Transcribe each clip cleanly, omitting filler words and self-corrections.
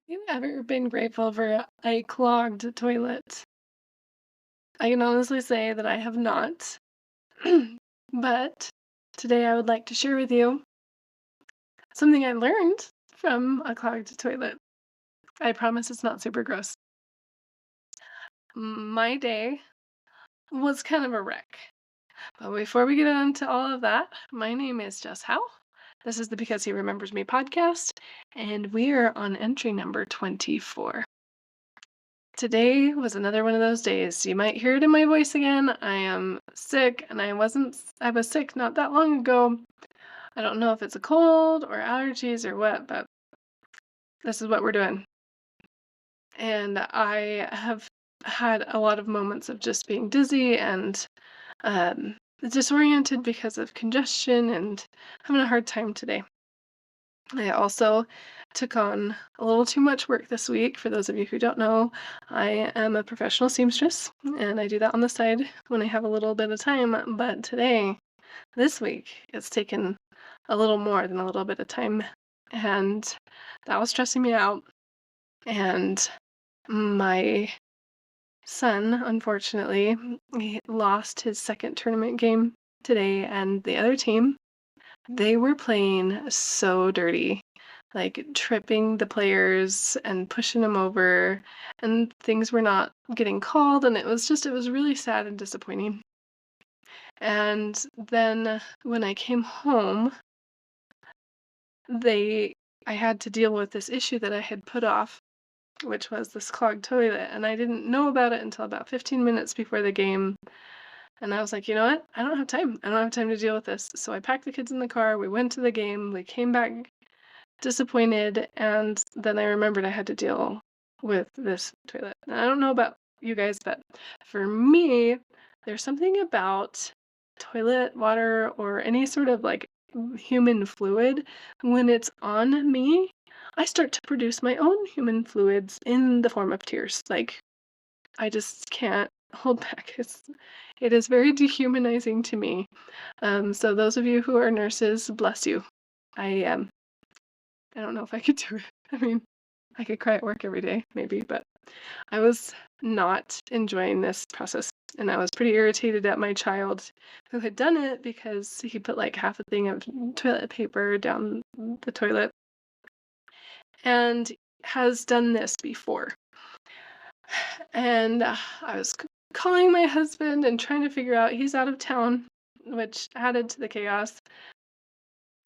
You ever been grateful for a clogged toilet? I can honestly say that I have not. But today I would like to share with you something I learned from a clogged toilet. I promise it's not super gross. My day was kind of a wreck. But before we get into all of that, my name is Jess Howe. This is the Because He Remembers Me podcast, and we are on entry number 24. Today was another one of those days. You might hear it in my voice again. I am sick, and I was sick not that long ago. I don't know if it's a cold or allergies or what, but this is what we're doing. And I have had a lot of moments of just being dizzy and disoriented because of congestion and having a hard time today. I also took on a little too much work this week. For those of you who don't know, I am a professional seamstress and I do that on the side when I have a little bit of time. But this week, it's taken a little more than a little bit of time. And that was stressing me out. And my son, unfortunately, he lost his second tournament game today, and the other team, they were playing so dirty, like tripping the players and pushing them over, and things were not getting called, and it was really sad and disappointing. And then when I came home, they I had to deal with this issue that I had put off, which was this clogged toilet, and I didn't know about it until about 15 minutes before the game. And I was like, you know what? I don't have time. I don't have time to deal with this. So I packed the kids in the car. We went to the game. We came back disappointed, and then I remembered I had to deal with this toilet. And I don't know about you guys, but for me, there's something about toilet water or any sort of like human fluid when it's on me. I start to produce my own human fluids in the form of tears. Like I just can't hold back. It is very dehumanizing to me. So those of you who are nurses, bless you. I I don't know if I could do it. I mean, I could cry at work every day, maybe, but I was not enjoying this process. And I was pretty irritated at my child who had done it because he put like half a thing of toilet paper down the toilet and has done this before. And I was calling my husband and trying to figure out he's out of town, which added to the chaos.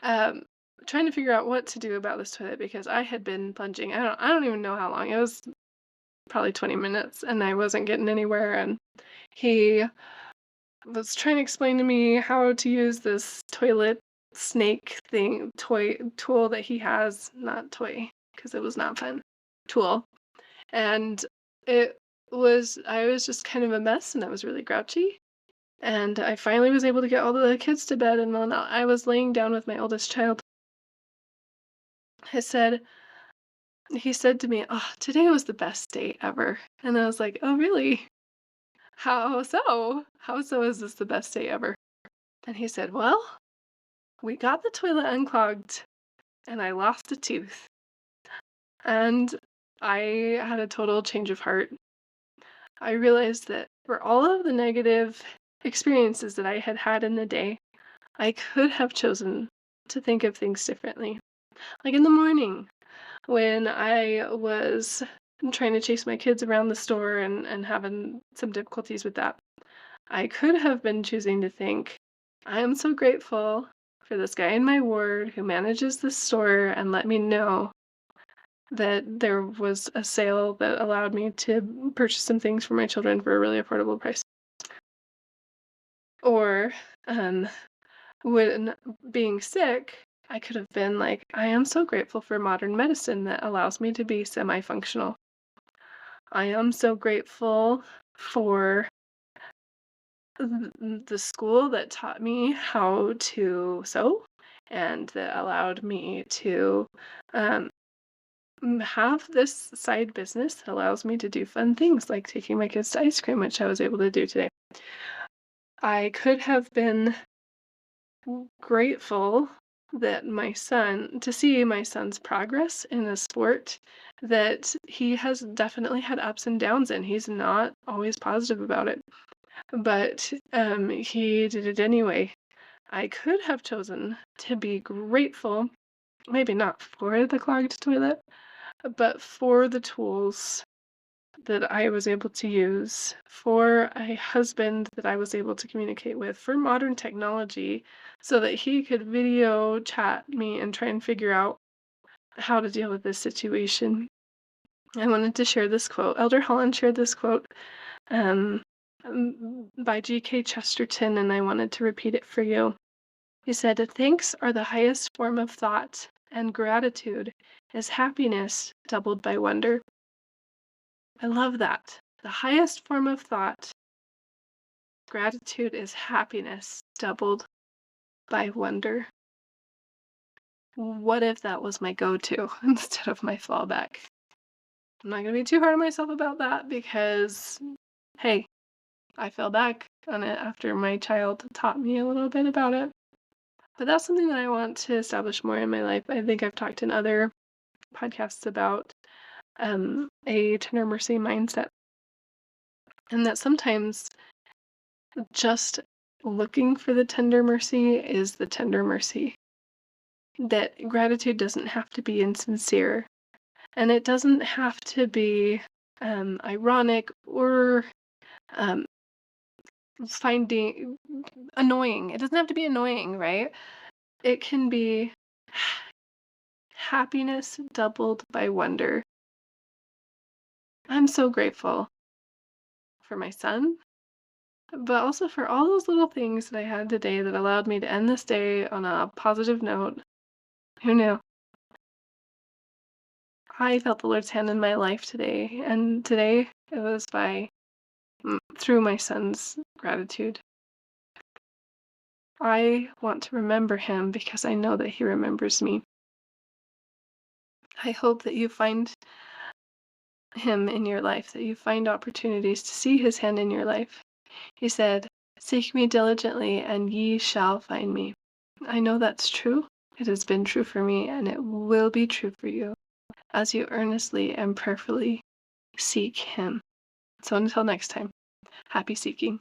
Um, Trying to figure out what to do about this toilet because I had been plunging. I don't even know how long. It was probably 20 minutes and I wasn't getting anywhere, and he was trying to explain to me how to use this toilet snake thing toy tool that he has, not toy because it was not fun. Tool. And it I was just kind of a mess and I was really grouchy. And I finally was able to get all the kids to bed, and when I was laying down with my oldest child, I said he said to me, "Oh, today was the best day ever." And I was like, "Oh, really? How so? How so is this the best day ever?" And he said, "Well, we got the toilet unclogged and I lost a tooth." And I had a total change of heart. I realized that for all of the negative experiences that I had had in the day, I could have chosen to think of things differently. Like in the morning, when I was trying to chase my kids around the store and having some difficulties with that, I could have been choosing to think, I am so grateful for this guy in my ward who manages this store and let me know that there was a sale that allowed me to purchase some things for my children for a really affordable price. Or when being sick, I could have been like, I am so grateful for modern medicine that allows me to be semi functional. I am so grateful for the school that taught me how to sew and that allowed me to um, have this side business that allows me to do fun things like taking my kids to ice cream, which I was able to do today. I could have been grateful that to see my son's progress in a sport that he has definitely had ups and downs in. He's not always positive about it, but he did it anyway. I could have chosen to be grateful, maybe not for the clogged toilet, but for the tools that I was able to use, for a husband that I was able to communicate with, for modern technology, so that he could video chat me and try and figure out how to deal with this situation. I wanted to share this quote. Elder Holland shared this quote um, by G.K. Chesterton, and I wanted to repeat it for you. He said, "Thanks are the highest form of thought, and gratitude is happiness doubled by wonder." I love that. The highest form of thought, gratitude is happiness doubled by wonder. What if that was my go-to instead of my fallback? I'm not going to be too hard on myself about that because, hey, I fell back on it after my child taught me a little bit about it. But that's something that I want to establish more in my life. I think I've talked in other podcasts about a tender mercy mindset, and that sometimes just looking for the tender mercy is the tender mercy. That gratitude doesn't have to be insincere, and it doesn't have to be ironic or um, finding annoying. It doesn't have to be annoying, right? It can be happiness doubled by wonder. I'm so grateful for my son, but also for all those little things that I had today that allowed me to end this day on a positive note. Who knew? I felt the Lord's hand in my life today, and today it was through my son's gratitude. I want to remember him because I know that he remembers me. I hope that you find him in your life, that you find opportunities to see his hand in your life. He said, "Seek me diligently, and ye shall find me." I know that's true. It has been true for me, and it will be true for you as you earnestly and prayerfully seek him. So until next time, happy seeking.